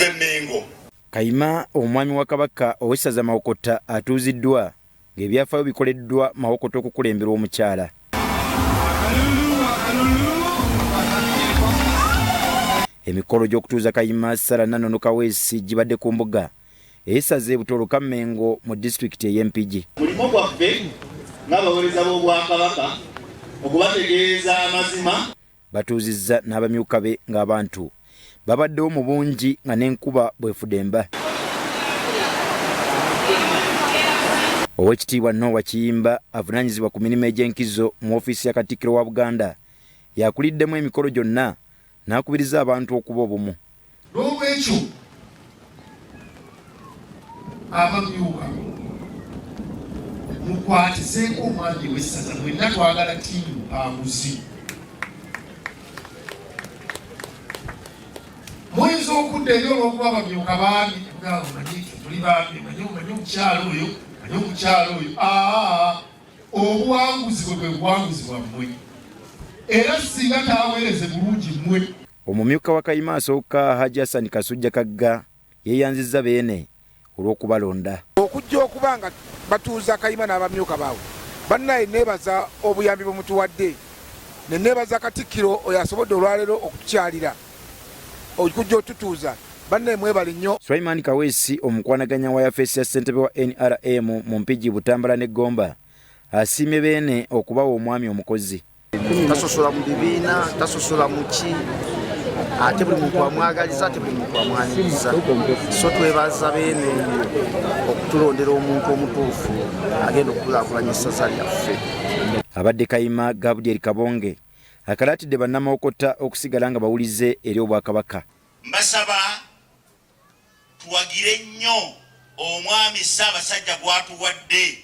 okuva Mengo. Kayima omwami wa Kabaka owessaza Mawokota atuuziddwa ng'ebyafaayo bikoleddwa Mawokota okukulembera omukyala. Emikolo gy'okutuuza Kayima Sarah Nanono Kaweesi gibadde ku mbuga ey'essaza Butolo Kamengo mu disitulikiti ey'Empigi. Mulimo gwaffe ng'abaweereza b'Obwakabaka okubategeeza amazima. Batuuzizza n'abamyuka be ng'abantu babaddewo mu bungi nga n'enkuba bwefudemba. Oweekitiibwa Noah Kiyimba avunaanyizibwa ku mirimu egy'enkizo mu ofiisi ya Katikkiro wa Buganda yakuliddemu emikolo gyonna n'akubiriza abantu okuba obumu. N'olwekyo abamyuka mukwatiseeko omwami w'essaza mwenna twagala ttiimu mpanguzi. Muyinza okudda eri olw'okuba abamyuka baami tuli baami manyi omukyalo oyo obuwanguzi bwe buwanguzi bwammwe era singa taaweereze bulungi mmwe. Omumyuka wa Kayima asooka Haji Hassan Kasujja Kagga yeeyanzizza beene olw'okubalonda. Okujja okuba nga batuuza Kayima n'abamyuka baabwe bannaye neebaza obuyambi bwe mutuwadde ne neebaza Katikkiro oyo asobodde olwaleero okutukyalira okujja otutuuza bannaye mwebale nnyo. Sulaiman Kaweesi omukwanaganya wa yafeesi ya ssentebe wa NRM mu Mpigi Butambala ne Gomba asiimye beene okubawa omwami omukozi. Tasosola mu bibiina, tasosola mu ki, ate buli muntu amwagaliza, ate buli muntu amwaniriza. So twebaza beene okutulondera omuntu omutuufu agenda okukulaakulanya essaza lyaffe. Abadde Kayima Gabriel Kabonge akalaatidde bannamawokota okusigala nga bawulize eri Obwakabaka. Mbasaba tuwagire nnyo omwami Ssaabasajja gw'atuwadde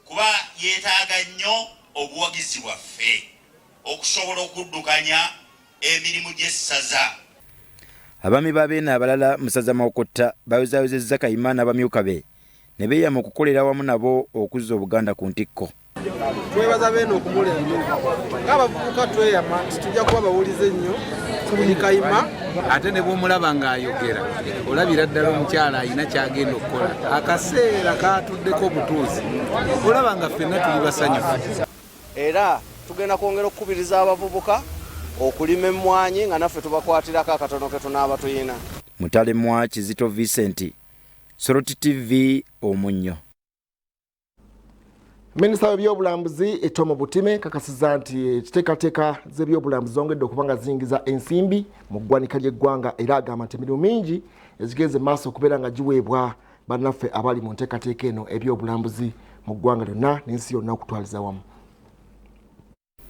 kuba yeetaaga nnyo obuwagizi bwaffe okusobola okuddukanya emirimu gy'essaza. Abaami b'abeene abalala mu ssaza Mawokota bayozaayozezza Kayima n'abamyuka be ne beeyama okukolera awamu nabo okuzza Obuganda ku ntikko. Twebaza beene okumulembera ng'abavubuka tweyama tujja kuba bawulize nnyo buli Kayima ate ne bw'omulaba ng'ayogera olabira ddala omukyala alina kyagenda okukola. Akaseera kaatuddeko obutuuzi olaba nga ffenna tuli basanyufu. Era tugenda kwongera okukubiriza abavubuka okulima emmwanyi nga naffe tubakwatirako akatono ke tunaaba tuyina. Mutalemwa Kizito Vincent, Soroti TV Omunnyo. Minisita w'ebyobulambuzi Tom Butime kakasizza nti ekiteekateeka z'ebyobulambuzi zongedde okuba nga ziyingiza ensimbi mu ggwanika ly'eggwanga era agamba nti emirimu mingi ezigenze maaso okubeera nga giweebwa bannaffe abali mu nteekateeka eno ebyobulambuzi mu ggwanga lyonna n'ensi yonna okutwaliza wamu.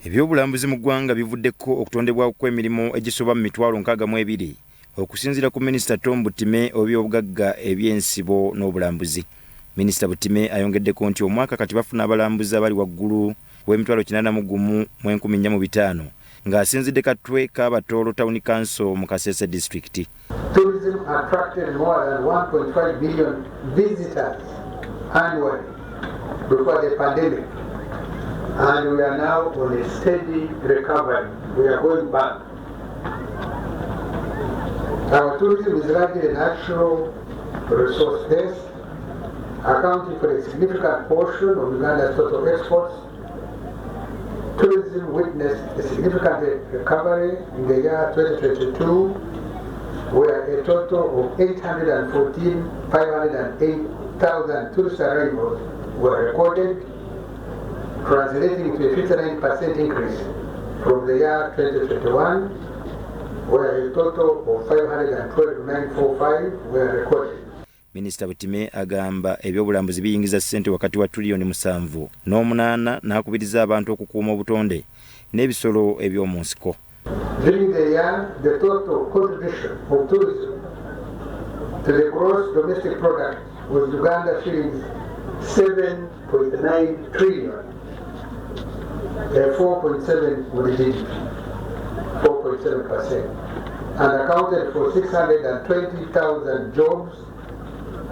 Ebyobulambuzi mu ggwanga bivuddeko okutondebwa kw'emirimu egisoba mu 62,000 okusinziira ku Minisita Tom Butime ow'ebyobugagga eby'ensibo n'obulambuzi. Minisita Butime ayongeddeko nti omwaka kati bafuna abalambuzi abali waggulu w'81,405 ng'asinzidde katwe k'Abatoolo Town Council mu Kasese District. Tourism attracted more than 1.5 million visitors annually before the pandemic, and we are now on a steady recovery. We are going back. Our tourism is largely natural resource based, accounting for a significant portion of Uganda's total exports. Tourism witnessed a significant recovery in the year 2022, where a total of 508,000 tourist arrivals were recorded, translating to a 59% increase from the year 2021, where a total of 512,945 were recorded. Minisita Butime agamba ebyobulambuzi biyingiza ssente wakati wa $7 n'omunaana n'akubiriza abantu okukuuma obutonde n'ebisolo eby'omu nsiko. During the year, the total contribution of tourism to the gross domestic product was Uganda shillings 7.9 trillion, 4.7 with the GDP, 4.7%, and accounted for 620,000 jobs,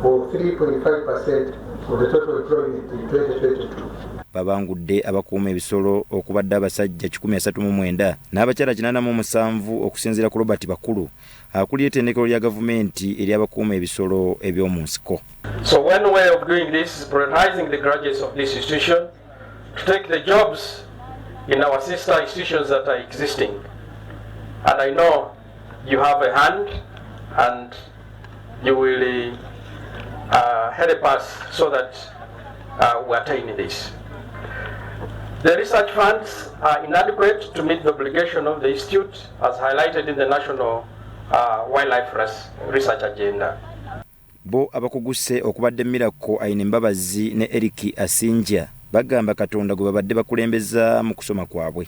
or 3.5% of the total employment in 2022. Babangudde abakuuma ebisolo okubadde abasajja 139 n'abakyala 87 okusinziira ku Robert Bakulu akulira ettendekero lya gavumenti ery'abakuuma ebisolo eby'omu nsiko. So one way of doing this is prioritizing the graduates of this institution to take the jobs in our sister institutions that are existing. And I know you have a hand and you will help us so that we attain this. The research funds are inadequate to meet the obligation of the institute as highlighted in the National Wildlife Research Agenda. Bo abakuguse okubadde Miracle Aine Mbabazi ne Eric Asinja bagamba Katonda gwe babadde bakulembeza mu kusoma kwabwe.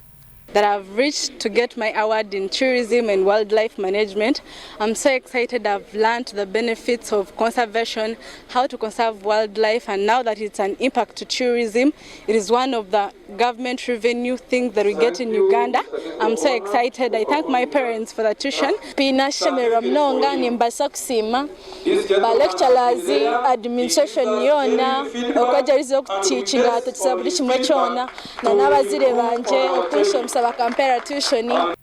That I've reached to get my award in tourism and wildlife management. I'm so excited. I've learned the benefits of conservation, how to conserve wildlife, and now that it's an impact to tourism, it is one of the government revenue things that we get in Uganda. I'm so excited. I thank my parents for the tuition. Pina Shemera Mnonga nimbasa kusima ba lecturers administration yona okwajaliza okuteachinga atukisa buli kimwe kyona na n'abazire banje okunsomesa bakampera tuition.